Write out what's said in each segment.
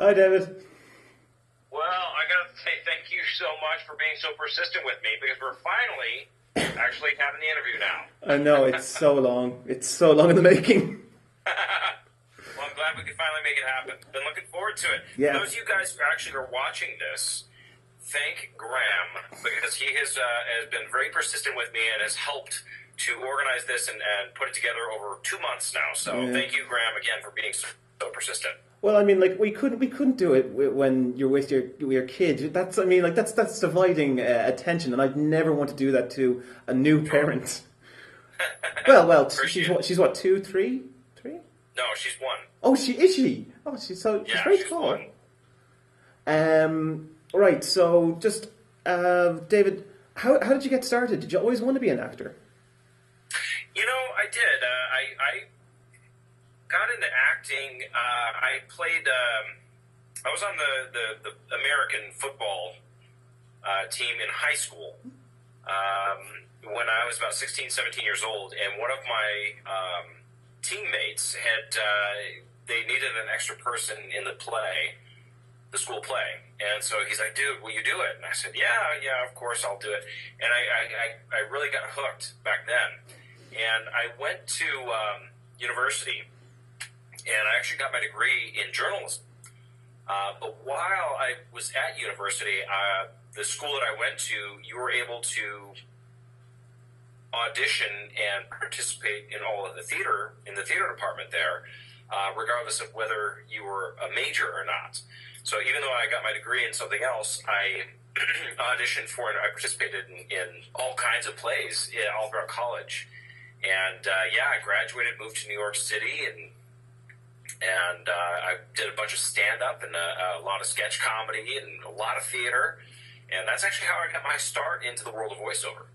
Hi, David. Well, I gotta say thank you so much for being so persistent with me because we're finally actually having the interview I know, it's so long. It's so long in the making. now. Well, I'm glad we could finally make it happen. Been looking forward to it. For Yeah. those of you guys who actually are watching this, thank Graham because he has been very persistent with me and has helped to organize this and put it together over 2 months now. So Yeah. thank you, Graham, again for being so persistent. Well, I mean, like we couldn't do it when you're with your kid. That's I mean, like that's dividing attention, and I'd never want to do that to a new parent. Well, she's what, two, three, three? No, she's one. Oh, she is she? Oh, she's Yeah, very she's tall. one. Right. So, just David, how did you get started? Did you always want to be an actor? You know, I did. I got into acting. I played. I was on the American football team in high school when I was about 16, 17 years old, and one of my teammates had they needed an extra person in the school play, and so he's like, "Dude, will you do it?" And I said, "Yeah, of course I'll do it." And I really got hooked back then, and I went to university. And I actually got my degree in journalism. But while I was at university, the school that I went to, you were able to audition and participate in all of the theater, in the theater department there, regardless of whether you were a major or not. So even though I got my degree in something else, I auditioned for it. I participated in all kinds of plays all throughout college. And I graduated, moved to New York City, and I did a bunch of stand-up and a lot of sketch comedy and a lot of theater. And that's actually how I got my start into the world of voiceover.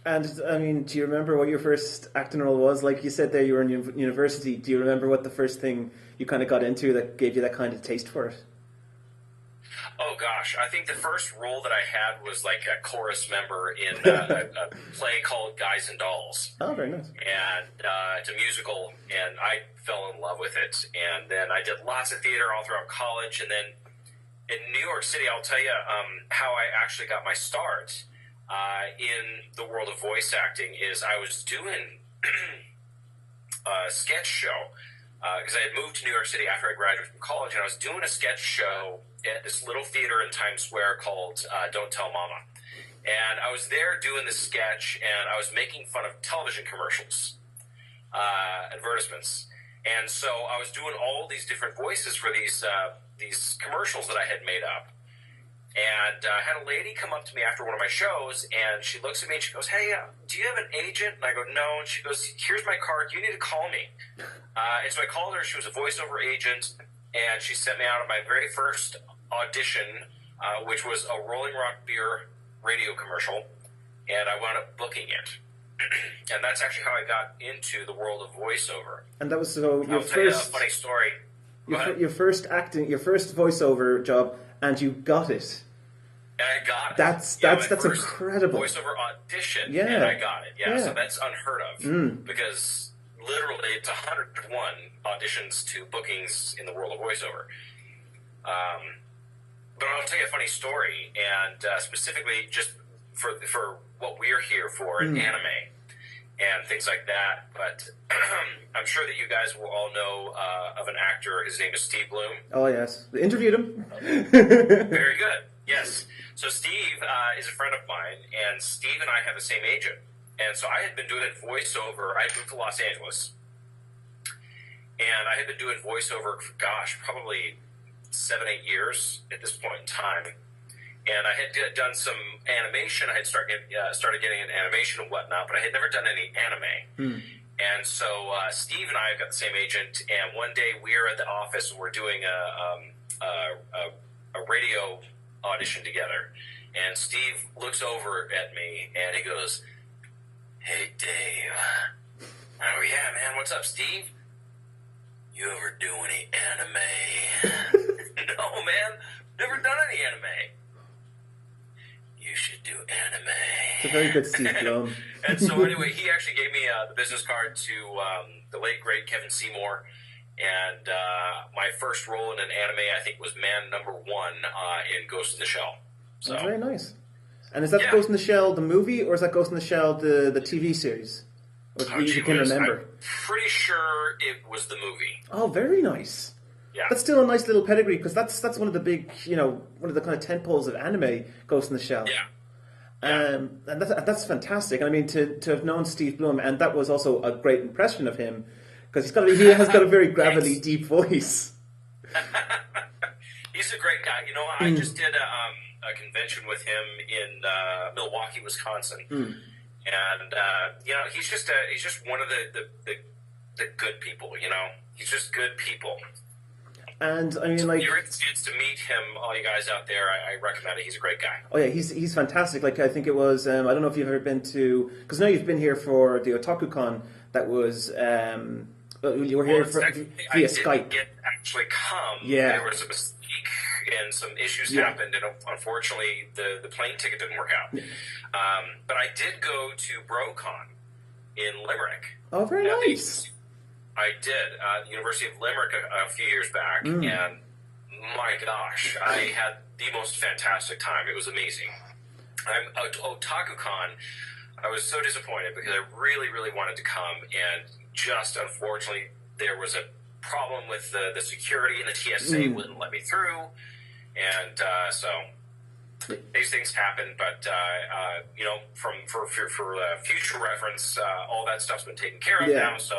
And I mean, do you remember what your first acting role was? Like you said there, you were in university. Do you remember what the first thing you kind of got into that gave you that kind of taste for it? Oh gosh, I think the first role that I had was like a chorus member in a play called Guys and Dolls. Oh, very nice. And it's a musical, and I fell in love with it. And then I did lots of theater all throughout college. And then in New York City, I'll tell you how I actually got my start in the world of voice acting is I was doing a sketch show because I had moved to New York City after I graduated from college, and I was doing a sketch show at this little theater in Times Square called Don't Tell Mama. And I was there doing this sketch, and I was making fun of television commercials, advertisements. And so I was doing all these different voices for these commercials that I had made up. And I had a lady come up to me after one of my shows, and she looks at me and she goes, "Hey, do you have an agent?" And I go, "No." And she goes, "Here's my card. You need to call me." And so I called her. She was a voiceover agent, and she sent me out on my very first audition, which was a Rolling Rock beer radio commercial, and I wound up booking it. And that's actually how I got into the world of voiceover. And that was so your I'll tell you a first funny story. your first acting, your first voiceover job, and you got it. And I got it. That's my first incredible. Voiceover audition, Yeah. and I got it. Yeah, Yeah. so that's unheard of because literally it's 101 auditions to bookings in the world of voiceover. But I'll tell you a funny story, and specifically just for what we're here for in anime and things like that. But I'm sure that you guys will all know of an actor. His name is Steve Bloom. Oh yes, interviewed him. Very good. Yes. So Steve is a friend of mine, and Steve and I have the same agent. And so I had been doing voiceover. I moved to Los Angeles, and I had been doing voiceover for, gosh, probably 7-8 years at this point in time. And I had done some animation. I had started getting into animation and whatnot, but I had never done any anime. And so Steve and I have got the same agent. And one day we're at the office and we're doing a radio audition together. And Steve looks over at me and he goes, "Hey, Dave." Oh, yeah, man. What's up, Steve? "You ever do any anime?" "No, man. Never done any anime." "You should do anime." It's a very good Steve Blum. And so anyway, he actually gave me the business card to the late, great Kevin Seymour. And my my first role in an anime, I think, was man number 1 in Ghost in the Shell. So that's very nice. And is that Ghost in the Shell the movie, or is that Ghost in the Shell the TV series? Or you can remember? I'm pretty sure it was the movie. Oh, very nice. Yeah. That's still a nice little pedigree, because that's one of the big, one of the kind of tentpoles of anime, Ghost in the Shell. Yeah. And that's fantastic. I mean, to have known Steve Blum, and that was also a great impression of him, because he has got a very gravelly, deep voice. He's a great guy. I just did a convention with him in Milwaukee, Wisconsin, and he's just one of the good people. He's just good people. And I mean, you're interested to meet him, all you guys out there. I recommend it. He's a great guy. Oh yeah, he's fantastic. Like, I think it was, I don't know if you've ever been to, because now you've been here for the OtakuCon. That was, you were here via Skype. I didn't actually come. Yeah. There was a mistake and some issues happened, and unfortunately the plane ticket didn't work out. But I did go to BroCon in Limerick. Oh, very nice. I did. University of Limerick a few years back, and my gosh, I had the most fantastic time. It was amazing. OtakuCon, I was so disappointed because I really, really wanted to come, and just unfortunately there was a problem with the security, and the TSA wouldn't let me through, and so these things happen. But for future reference, all that stuff's been taken care of now, so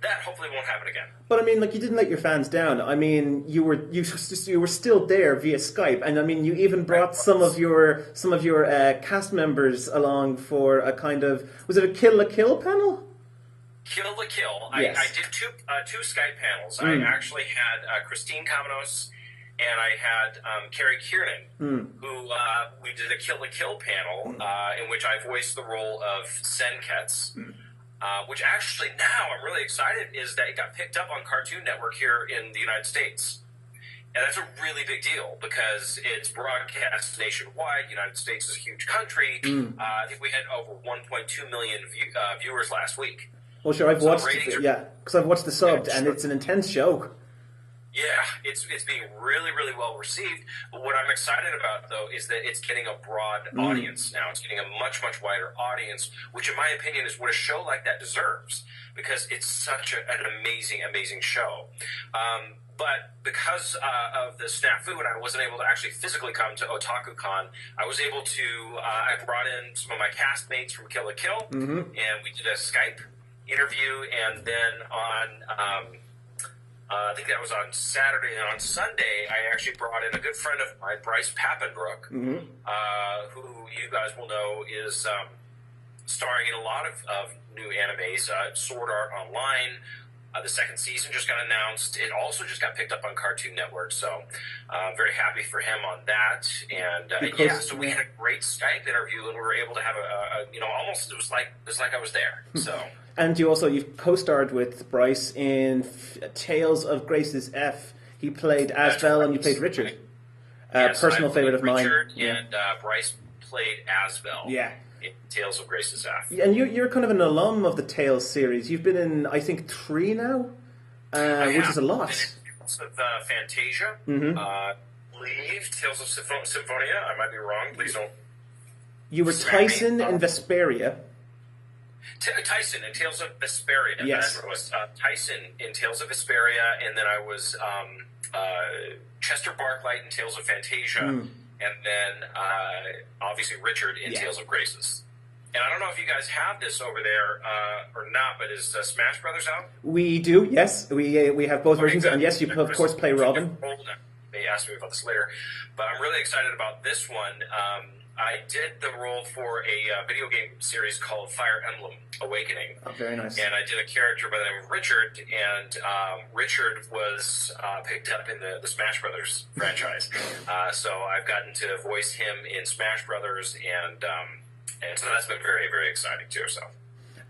that hopefully won't happen again. But I mean, like, you didn't let your fans down. I mean, you were still there via Skype, and I mean, you even brought some of your cast members along for a kind of, was it a Kill la Kill panel? Kill la Kill. Yes. I did two Skype panels. I actually had Christine Kamenos, and I had Carrie Kiernan, who we did a Kill la Kill panel in which I voiced the role of Senketsu, which actually now I'm really excited is that it got picked up on Cartoon Network here in the United States. And that's a really big deal because it's broadcast nationwide. The United States is a huge country. I think we had over 1.2 million viewers last week. Well, sure, I've watched it, because I've watched the subbed, and it's an intense show. Yeah, it's being really, really well received. But what I'm excited about, though, is that it's getting a broad audience now. It's getting a much, much wider audience, which, in my opinion, is what a show like that deserves, because it's such an amazing, amazing show. But because of the snafu, and I wasn't able to actually physically come to OtakuCon, I was able to, I brought in some of my castmates from Kill la Kill, and we did a Skype interview, and then on, I think that was on Saturday, and on Sunday, I actually brought in a good friend of mine, Bryce Papenbrook, who you guys will know is starring in a lot of new animes, Sword Art Online. The second season just got announced. It also just got picked up on Cartoon Network, so I'm very happy for him on that. And so we had a great Skype interview, and we were able to have almost it was like I was there. So. And you've co-starred with Bryce in Tales of Grace's F. He played Asbel, and you played Richard. Personal favorite of mine. Richard and Bryce played Asbel. Yeah. In Tales of Grace's F. And you're kind of an alum of the Tales series. You've been in, I think, 3 now, which is a lot. Tales of Fantasia, Leave, Tales of Symphonia. I might be wrong. Please don't. You were Tyson in Vesperia. Tyson in Tales of Vesperia. Yes. That was Tyson in Tales of Vesperia, and then I was Chester Barklight in Tales of Fantasia, and then obviously Richard in Tales of Graces. And I don't know if you guys have this over there or not, but is Smash Brothers out? We do, yes. We have both versions, good. and yes, you of course play Robin. They asked me about this later, but I'm really excited about this one. I did the role for a video game series called Fire Emblem Awakening. Oh, very nice. And I did a character by the name of Richard, and Richard was picked up in the Smash Brothers franchise. So I've gotten to voice him in Smash Brothers, and so that's been very, very exciting too. So.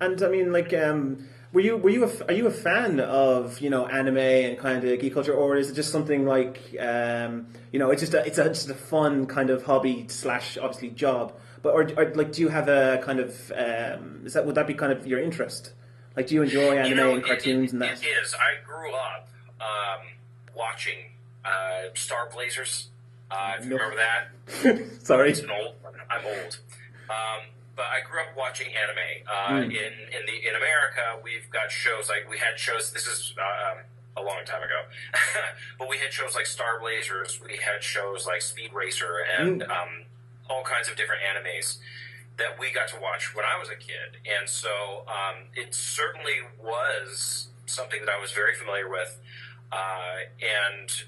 And I mean, like, are you a fan of anime and kind of geek culture, or is it just something like it's just a fun kind of hobby / obviously job? But or like, do you have a kind of would that be kind of your interest? Like, do you enjoy anime and cartoons and that? It is. I grew up watching Star Blazers. If you No. remember that. Sorry. It's an old one. I'm old. But I grew up watching anime. In America, we've got shows like we had shows. This is a long time ago, but we had shows like Star Blazers. We had shows like Speed Racer and all kinds of different animes that we got to watch when I was a kid. And so it certainly was something that I was very familiar with. And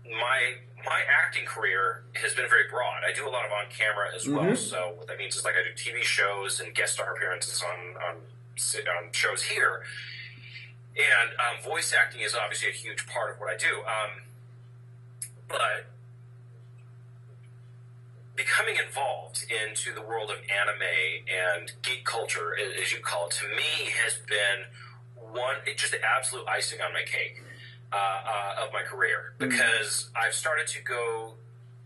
my acting career has been very broad. I do a lot of on camera as well. So what that means is like I do TV shows and guest star appearances on shows here. And voice acting is obviously a huge part of what I do. But becoming involved into the world of anime and geek culture, as you call it, to me has been just the absolute icing on my cake. Of my career, because I've started to go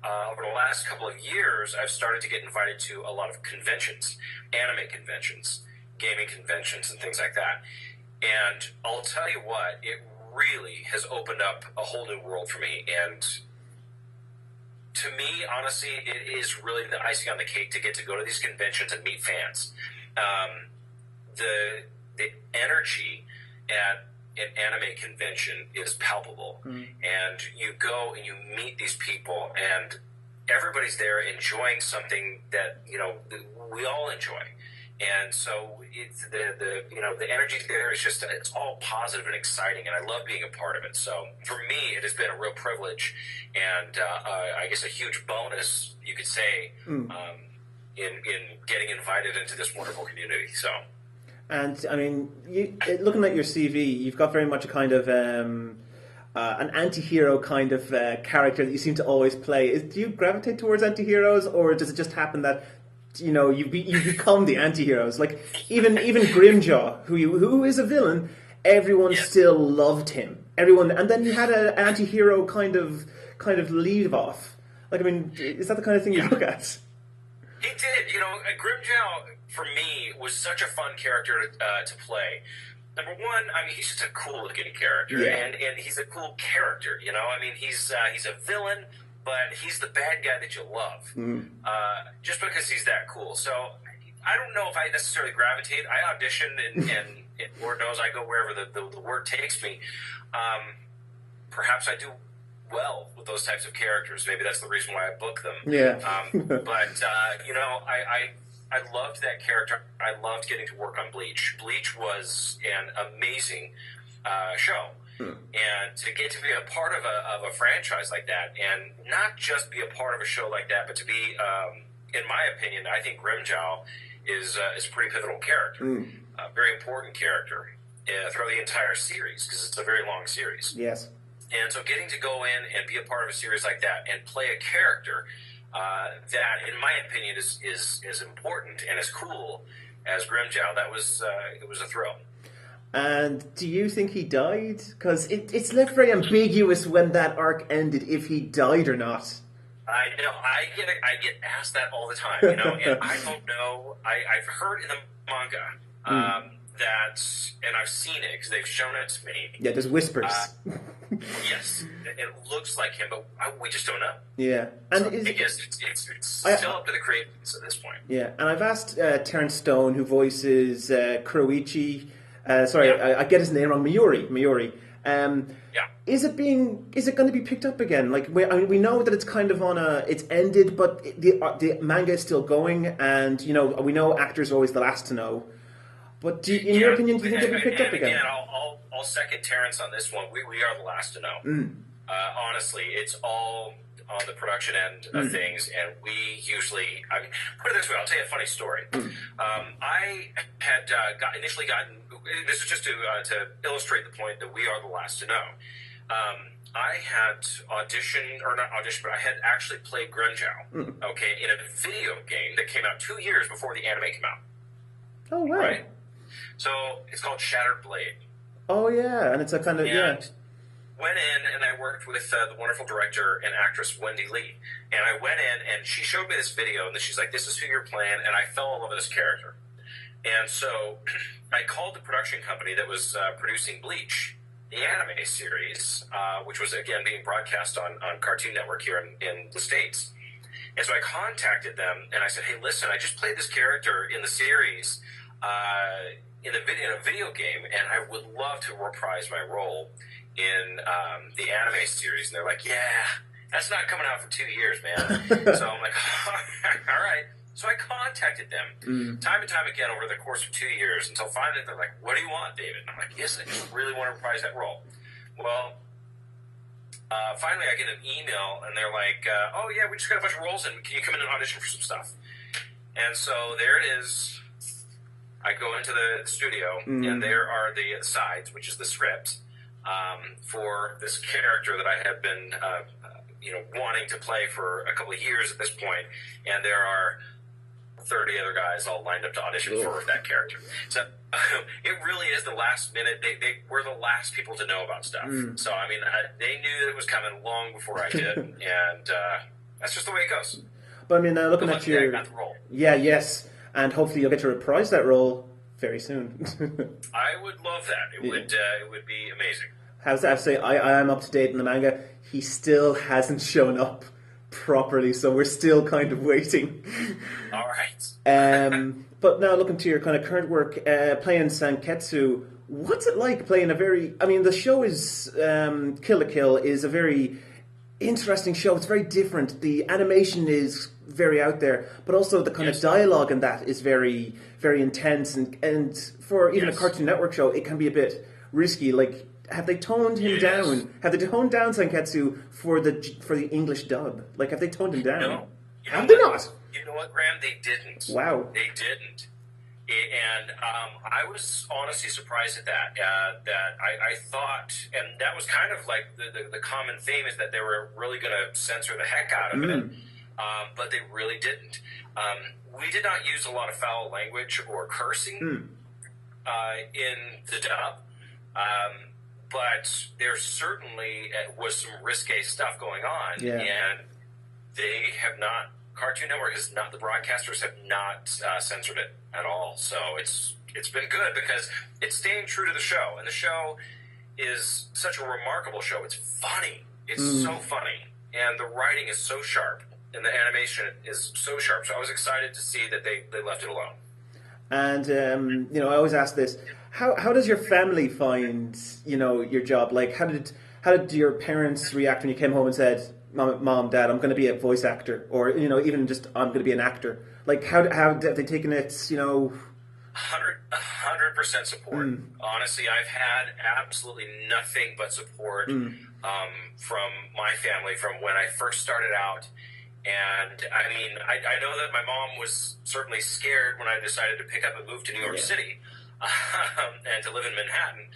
over the last couple of years. I've started to get invited to a lot of conventions, anime conventions, gaming conventions, and things like that. And I'll tell you what, it really has opened up a whole new world for me. And to me, honestly, it is really the icing on the cake to get to go to these conventions and meet fans. The energy at an anime convention is palpable, and you go and you meet these people, and everybody's there enjoying something that we all enjoy, and so it's the energy there is just, it's all positive and exciting, and I love being a part of it. So for me, it has been a real privilege, and I guess a huge bonus, you could say, in getting invited into this wonderful community. So. And I mean, looking at your CV, you've got very much a kind of an anti-hero kind of character that you seem to always play. Do you gravitate towards anti-heroes, or does it just happen that you become the anti-heroes? Like even Grimjaw, who is a villain, everyone still loved him. Everyone, and then you had an anti-hero kind of lead off. Like, I mean, is that the kind of thing you look at? He did. Grimjaw, for me, was such a fun character to play. Number one, I mean, he's just a cool-looking character, and he's a cool character, I mean, he's a villain, but he's the bad guy that you love, just because he's that cool. So I don't know if I necessarily gravitate. I audition, and Lord knows I go wherever the word takes me. Perhaps I do well with those types of characters. Maybe that's the reason why I book them. Yeah. But I loved that character. I loved getting to work on Bleach. Bleach was an amazing show. And to get to be a part of a franchise like that, and not just be a part of a show like that, but to be, in my opinion, I think Grimjaw is a pretty pivotal character. A very important character throughout the entire series, because it's a very long series. Yes. And so getting to go in and be a part of a series like that and play a character that, in my opinion, is as important and as cool as Grimjaw, that was it was a thrill. And do you think he died? Because it's left very ambiguous when that arc ended, if he died or not. I know. I get asked that all the time, and I don't know. I've heard in the manga that, and I've seen it because they've shown it to me. Yeah, there's whispers. Yes, it looks like him, but we just don't know. Yeah, and so it's still up to the creators at this point. Yeah, and I've asked Terrence Stone, who voices Kuroichi. I get his name wrong. Miuri. Is it going to be picked up again? Like, we know that it's kind of it's ended, but the manga is still going, and we know actors are always the last to know. But in your opinion, do you think it'll be picked up again? Again, I'll second Terrence on this one. We are the last to know. Honestly, it's all on the production end of things, and we usually, put it this way, I'll tell you a funny story. I had initially gotten, this is just to illustrate the point that we are the last to know. I had auditioned, or not auditioned, but I had actually played Grimjaw, in a video game that came out 2 years before the anime came out. Oh, wow. Right? So, it's called Shattered Blade. Oh, yeah, and it's a kind of, Went in and I worked with the wonderful director and actress Wendy Lee. And I went in and she showed me this video, and then she's like, "This is who you're playing," and I fell in love with this character. And so I called the production company that was producing Bleach, the anime series, which was again being broadcast on Cartoon Network here in the States. And so I contacted them and I said, "Hey, listen, I just played this character in the series in a video game, and I would love to reprise my role in the anime series." And they're like, "Yeah, that's not coming out for 2 years, man." So I'm like, "All right." So I contacted them time and time again over the course of 2 years until finally they're like, "What do you want, David?" And I'm like, "Yes, I just really want to reprise that role." Well, finally I get an email and they're like, "Oh yeah, we just got a bunch of roles in. Can you come in and audition for some stuff?" And so there it is. I go into the studio and there are the sides, which is the script for this character that I have been, wanting to play for a couple of years at this point. And there are 30 other guys all lined up to audition for that character. So it really is the last minute. They were the last people to know about stuff. So, I mean, they knew that it was coming long before I did. And that's just the way it goes. But I mean, looking at your... I got the role. Yeah, yes. And hopefully you'll get to reprise that role very soon. I would love that. It would be amazing. How's that? I have to say, I am up to date in the manga. He still hasn't shown up properly, so we're still kind of waiting. All right. But now looking to your kind of current work, playing Sanketsu, what's it like playing a very... I mean, the show is... Kill la Kill is a very interesting show. It's very different. The animation is very out there, but also the kind of dialogue in that is very, very intense. And for even a Cartoon Network show, it can be a bit risky. Like, have they toned him down? Have they toned down Sanketsu for the English dub? Like, have they toned him down? No. Have they not? You know what, Graham? They didn't. Wow. They didn't. And I was honestly surprised at that. That I thought, and that was kind of like the common theme, is that they were really going to censor the heck out of it. But they really didn't. We did not use a lot of foul language or cursing in the dub. But there certainly was some risque stuff going on. Yeah. And they have not... Cartoon Network has not, the broadcasters have not censored it at all. So it's been good because it's staying true to the show. And the show is such a remarkable show. It's funny. It's so funny. And the writing is so sharp. And the animation is so sharp. So I was excited to see that they left it alone. And, I always ask this. How does your family find, your job? Like, how did your parents react when you came home and said... Mom, Dad, I'm going to be a voice actor, or even just I'm going to be an actor. Like, how have they taken it? 100% support. Honestly, I've had absolutely nothing but support from my family from when I first started out. And I mean, I know that my mom was certainly scared when I decided to pick up and move to New York City and to live in Manhattan,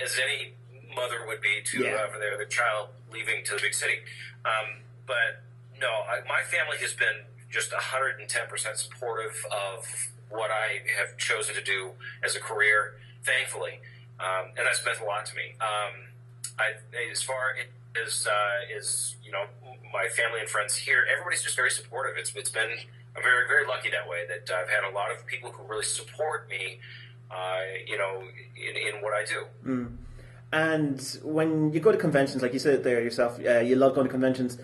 as any mother would be to for their child leaving to the big city. But no, my family has been just 110% supportive of what I have chosen to do as a career, thankfully. And that's meant a lot to me. As far as my family and friends here, everybody's just very supportive. It's been... I'm very, very lucky that way, that I've had a lot of people who really support me, in what I do. And when you go to conventions, like you said there yourself, you love going to conventions.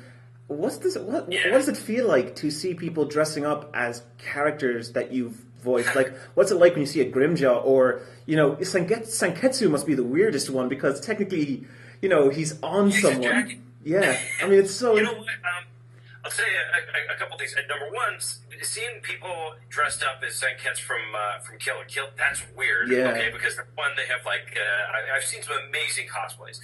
What does it feel like to see people dressing up as characters that you've voiced? Like, what's it like when you see a Grimjaw or, Sanketsu must be the weirdest one because technically, he's on someone. Yeah, I mean, it's so... You know what? I'll say a couple things. Number one, seeing people dressed up as Sanketsu from Kill la Kill, that's weird. Yeah. Okay, because one, they have I've seen some amazing cosplays.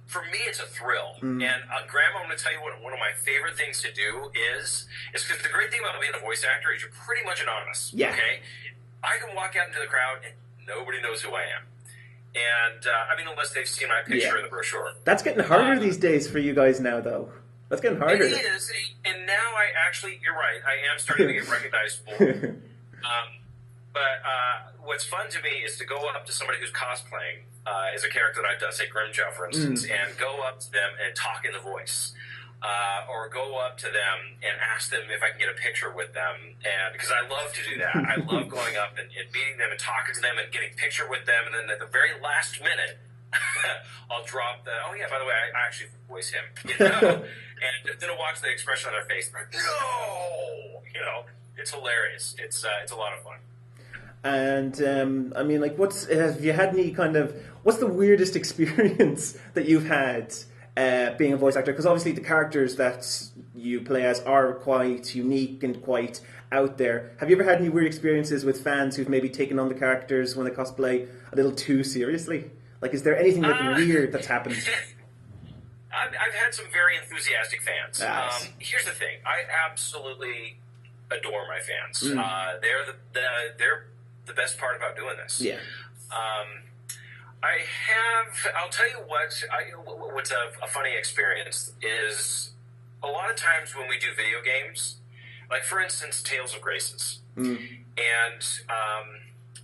For me, it's a thrill. And Graham, I'm going to tell you what one of my favorite things to do is because the great thing about being a voice actor is you're pretty much anonymous. Yeah. Okay, I can walk out into the crowd and nobody knows who I am. And unless they've seen my picture in the brochure. That's getting harder these days for you guys now, though. That's getting harder. It is, and now you're right, I am starting to get recognized more. But what's fun to me is to go up to somebody who's cosplaying as a character that I've done, say Grimjaw, for instance, and go up to them and talk in the voice. Or go up to them and ask them if I can get a picture with them. And because I love to do that. I love going up and meeting them and talking to them and getting a picture with them. And then at the very last minute, I'll drop the, oh yeah, by the way, I actually voice him, and then I'll watch the expression on their face, like, no, it's hilarious. It's a lot of fun. And I mean, like, have you had any what's the weirdest experience that you've had being a voice actor? Because obviously the characters that you play as are quite unique and quite out there. Have you ever had any weird experiences with fans who've maybe taken on the characters when they cosplay a little too seriously? Like, is there anything weird that's happened? I've had some very enthusiastic fans. Nice. Here's the thing: I absolutely adore my fans. They're the best part about doing this. Yeah. I'll tell you what's a funny experience is a lot of times when we do video games, like for instance, Tales of Graces, and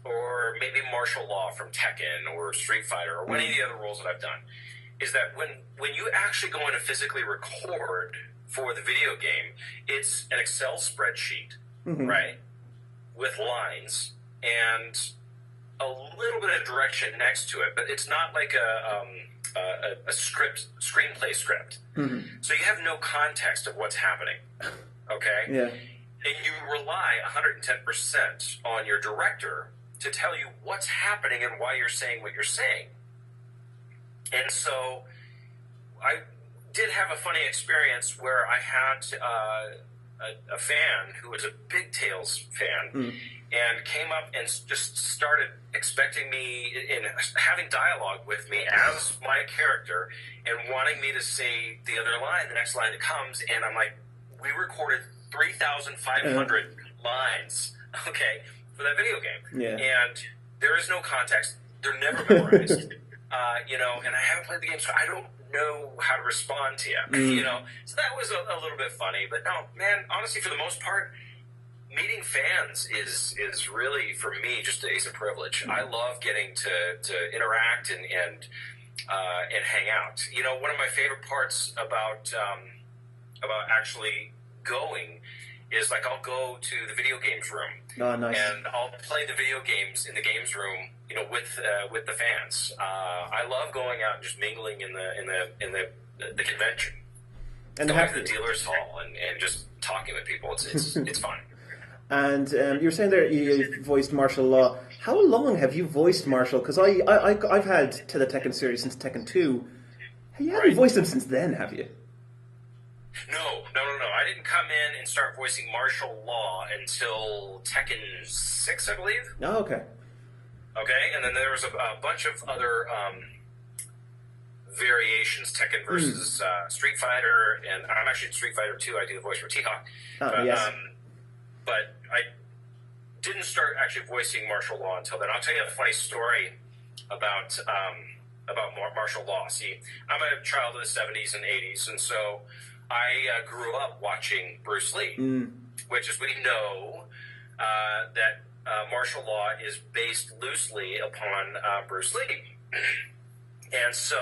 or maybe Martial Law from Tekken or Street Fighter or any of the other roles that I've done, is that when you actually go in and physically record for the video game, it's an Excel spreadsheet, right, with lines and a little bit of direction next to it, but it's not like a screenplay script. So you have no context of what's happening, okay? Yeah. And you rely 110% on your director to tell you what's happening and why you're saying what you're saying. And so I did have a funny experience where I had a fan who was a big Tales fan and came up and just started expecting me and having dialogue with me as my character and wanting me to say the other line, the next line that comes. And I'm like, we recorded 3,500 lines, okay, for that video game. Yeah. And there is no context. They're never memorized. And I haven't played the game, so I don't know how to respond to you, So that was a little bit funny. But no, man, honestly, for the most part, meeting fans is really, for me, just a privilege. I love getting to interact and hang out. One of my favorite parts about actually going is, like, I'll go to the video games room. Oh, nice. And I'll play the video games in the games room, with the fans. I love going out and just mingling in the convention, and going to the dealer's hall and just talking with people. It's fun. And you were saying there you voiced Martial Law. How long have you voiced Martial? Because I've had to the Tekken series since Tekken 2. You haven't voiced him since then, have you? No. I didn't come in and start voicing Martial Law until Tekken 6, I believe. Oh, okay. Okay, and then there was a bunch of other variations, Tekken versus Street Fighter, and I'm actually in Street Fighter 2. I do the voice for T-Hawk. Yes. But I didn't start actually voicing Martial Law until then. I'll tell you a funny story about Martial Law. See, I'm a child of the 70s and 80s, and so I grew up watching Bruce Lee, which, as we know, that Martial Law is based loosely upon Bruce Lee. And so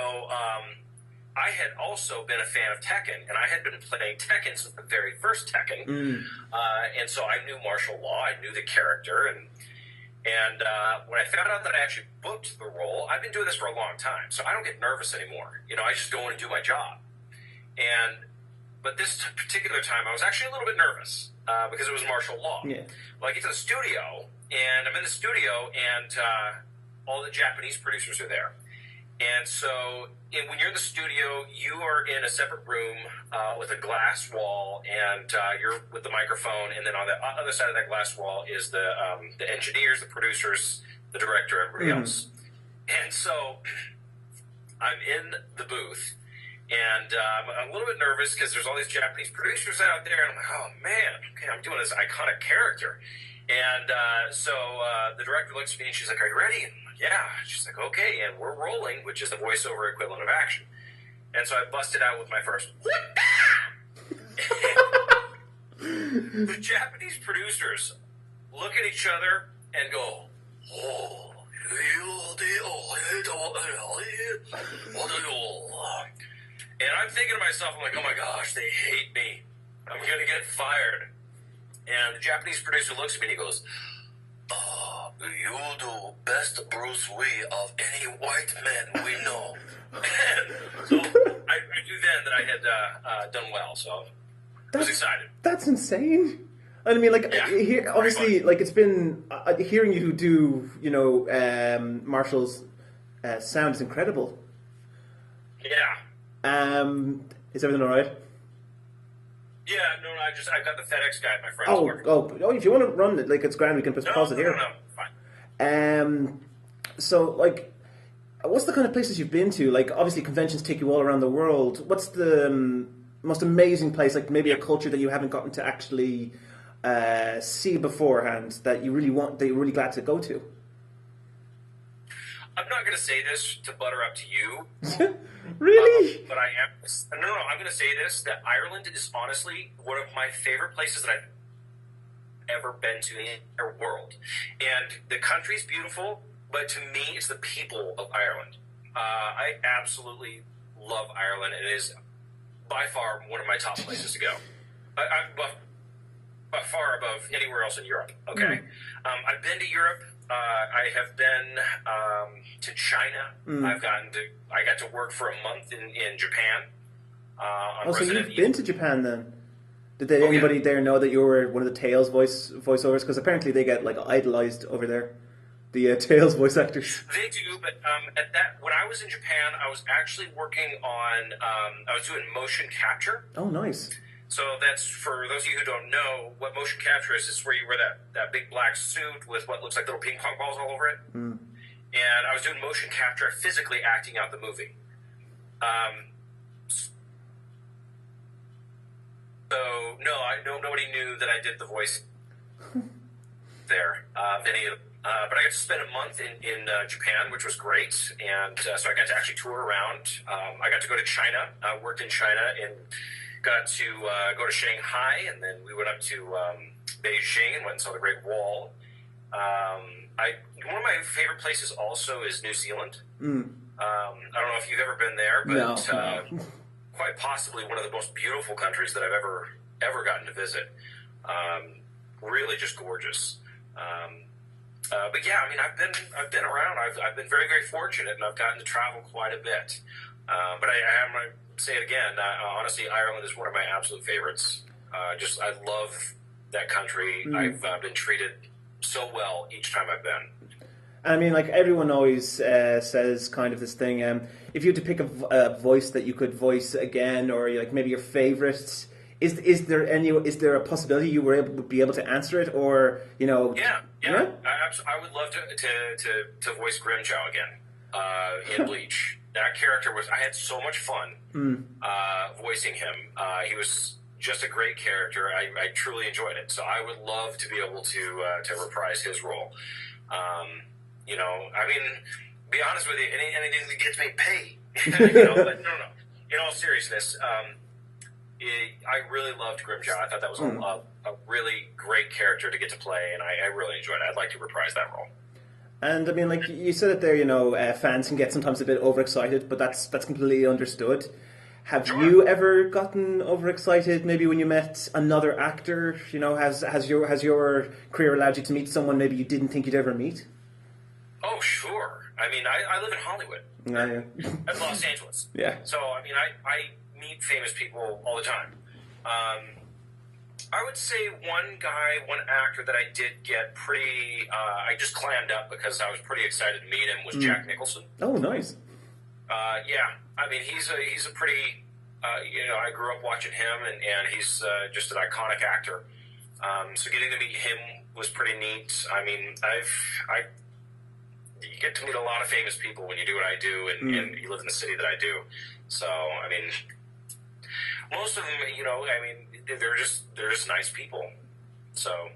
I had also been a fan of Tekken, and I had been playing Tekken since the very first Tekken. And so I knew Martial Law, I knew the character, and when I found out that I actually booked the role, I've been doing this for a long time, so I don't get nervous anymore. I just go in and do my job. But this particular time, I was actually a little bit nervous because it was Martial Law. Yeah. Well, I get to the studio, and I'm in the studio, and all the Japanese producers are there. And so when you're in the studio, you are in a separate room with a glass wall, and you're with the microphone, and then on the other side of that glass wall is the engineers, the producers, the director, everybody else. And so I'm in the booth, and I'm a little bit nervous because there's all these Japanese producers out there, and I'm like, oh man, okay, I'm doing this iconic character. And so the director looks at me and she's like, are you ready? And I'm like, yeah. She's like, okay, and we're rolling, which is the voiceover equivalent of action. And so I busted out with my first, the Japanese producers look at each other and go, oh, and I'm thinking to myself, I'm like, oh my gosh, they hate me. I'm going to get fired. And the Japanese producer looks at me and he goes, oh, "You do best Bruce Lee of any white man we know." And so I knew then that I had done well. So I was excited. That's insane. I mean, like, here, obviously, like, it's been hearing you do, you know, Marshall's sound is incredible. Yeah. Is everything all right? Yeah, no, I got the FedEx guy, my friend. Oh, if you want to run it, like, it's grand, we can pause it here. No, fine. So, like, what's the kind of places you've been to? Like, obviously, conventions take you all around the world. What's the most amazing place, like, maybe a culture that you haven't gotten to actually see beforehand that you really want, that you're really glad to go to? I'm not going to say this to butter up to you. Really? But I am. No, I'm going to say this, that Ireland is honestly one of my favorite places that I've ever been to in the entire world. And the country's beautiful, but to me, it's the people of Ireland. I absolutely love Ireland. It is by far one of my top places to go. By far above anywhere else in Europe. Okay. I've been to Europe. I have been to China. I got to work for a month in Japan. So you've been to Japan then? Did anybody there know that you were one of the Tails voiceovers? Because apparently they get like idolized over there, the Tails voice actors. They do, but when I was in Japan, I was actually working on. I was doing motion capture. Oh, nice. So that's, for those of you who don't know, what motion capture is where you wear that big black suit with what looks like little ping pong balls all over it. And I was doing motion capture, physically acting out the movie. So nobody knew that I did the voice there. But I got to spend a month in Japan, which was great, and so I got to actually tour around. I got to go to China. I worked in China and got to go to Shanghai, and then we went up to Beijing and went and saw the Great Wall. One of my favorite places also is New Zealand. I don't know if you've ever been there, but No. Quite possibly one of the most beautiful countries that I've ever gotten to visit. Really just gorgeous. But yeah, I mean, I've been around. I've been very, very fortunate, and I've gotten to travel quite a bit. But I'm going to say it again. Honestly, Ireland is one of my absolute favorites. I love that country. I've been treated so well each time I've been. I mean, like, everyone always says kind of this thing. If you had to pick a voice that you could voice again, or like maybe your favorite, is there a possibility you would be able to answer it, or you know? Yeah. I would love to voice Grimjaw again in Bleach. That character I had so much fun voicing him. He was just a great character. I truly enjoyed it. So I would love to be able to reprise his role. You know, I mean, be honest with you, anything that gets me paid. You know, but no. In all seriousness, I really loved Grimjaw. I thought that was a really great character to get to play, and I really enjoyed it. I'd like to reprise that role. And I mean, like you said it there, you know, fans can get sometimes a bit overexcited, but that's completely understood. Have you ever gotten overexcited? Maybe when you met another actor, you know, has your career allowed you to meet someone maybe you didn't think you'd ever meet? Oh, sure. I mean, I live in Hollywood. Yeah. I'm Los Angeles. Yeah. So, I mean, I meet famous people all the time. I would say one actor that I did get pretty, I just clammed up because I was pretty excited to meet him, was Jack Nicholson. Oh, nice. Yeah. I mean, he's a pretty, you know, I grew up watching him, and he's just an iconic actor. So getting to meet him was pretty neat. I mean, you get to meet a lot of famous people when you do what I do, and you live in the city that I do. So, I mean, most of them, you know, I mean, they're just nice people. So,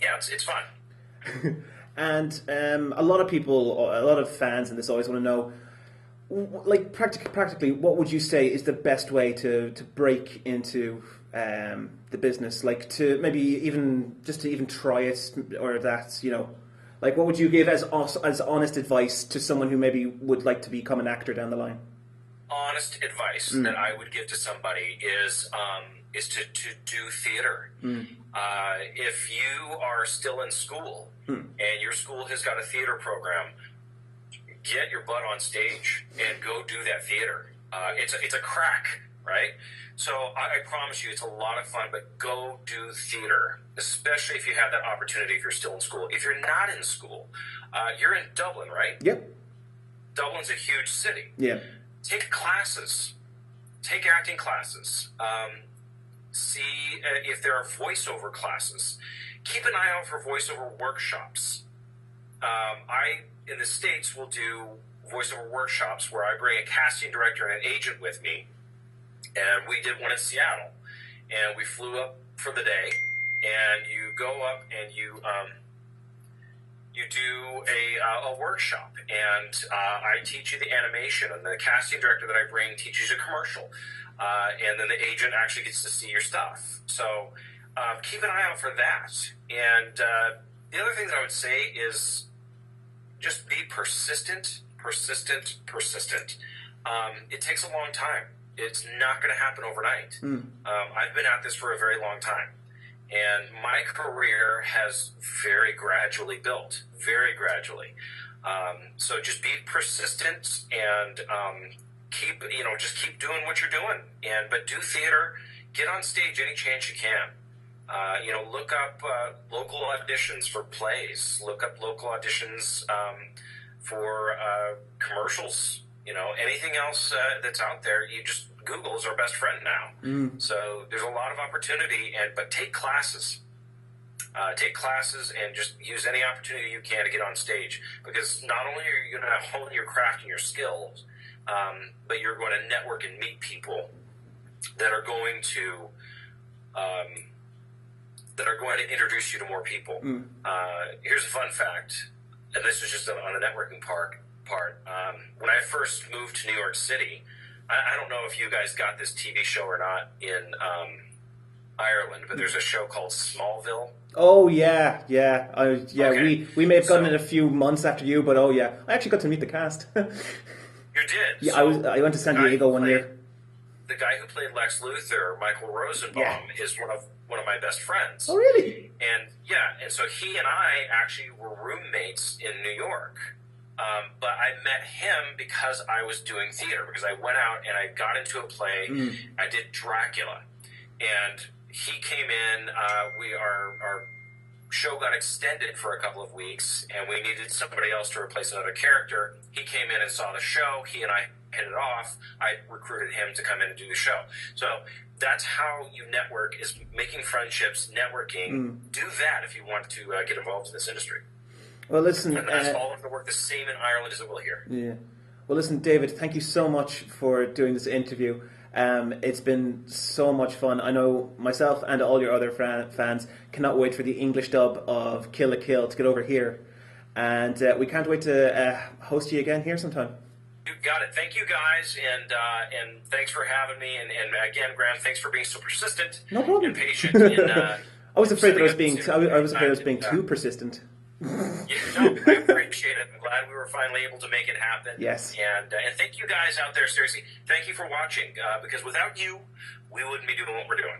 yeah, it's fun. And a lot of fans in this always want to know, like, practically, what would you say is the best way to break into the business? Like, to maybe even try it, or that, you know, like, what would you give as honest advice to someone who maybe would like to become an actor down the line? honest advice that I would give to somebody is to do theater. If you are still in school and your school has got a theater program, get your butt on stage and go do that theater. It's a crack, right? So I promise you, it's a lot of fun, but go do theater, especially if you have that opportunity if you're still in school. If you're not in school, you're in Dublin, right? Yep. Dublin's a huge city. Yeah. Take classes. Take acting classes. See if there are voiceover classes. Keep an eye out for voiceover workshops. I, in the States, will do voiceover workshops where I bring a casting director and an agent with me. And we did one in Seattle. And we flew up for the day. And you go up and you do a workshop. And I teach you the animation. And the casting director that I bring teaches you a commercial. And then the agent actually gets to see your stuff. So keep an eye out for that. And the other thing that I would say is just be persistent. It takes a long time. It's not going to happen overnight. I've been at this for a very long time. And my career has very gradually built. Very gradually. So just be persistent and keep doing what you're doing. But do theater. Get on stage any chance you can. Look up local auditions for plays. Look up local auditions for commercials. Anything else that's out there, you just Google is our best friend now. So there's a lot of opportunity, but take classes. Take classes and just use any opportunity you can to get on stage, because not only are you going to hone your craft and your skills, but you're going to network and meet people that are going to introduce you to more people. Here's a fun fact, and this is just on the networking part. When I first moved to New York City, I don't know if you guys got this TV show or not in Ireland, but there's a show called Smallville. Oh yeah. Okay. We may have gotten it a So- few months after you, but oh yeah, I actually got to meet the cast. You did. Yeah, So I went to San the guy Diego who one played- year. The guy who played Lex Luthor, Michael Rosenbaum, is one of my best friends. Oh really? And so he and I actually were roommates in New York. But I met him because I was doing theater, because I went out and I got into a play. I did Dracula, and he came in. Our show got extended for a couple of weeks, and we needed somebody else to replace another character. He came in and saw the show. He and I hit it off. I recruited him to come in and do the show. So that's how you network, is making friendships, networking. Do that if you want to get involved in this industry. Well, listen. And that's all of the work the same in Ireland as it will here. Yeah. Well, listen, David, thank you so much for doing this interview. It's been so much fun. I know myself and all your other fans cannot wait for the English dub of Kill la Kill to get over here. And we can't wait to host you again here sometime. You got it. Thank you, guys, and thanks for having me. And again, Graham, thanks for being so persistent No problem. and patient. In, I was afraid that I was setting being up I was afraid I was being too persistent. I appreciate it. I'm glad we were finally able to make it happen. Yes. And thank you guys out there, seriously. Thank you for watching, because without you, we wouldn't be doing what we're doing.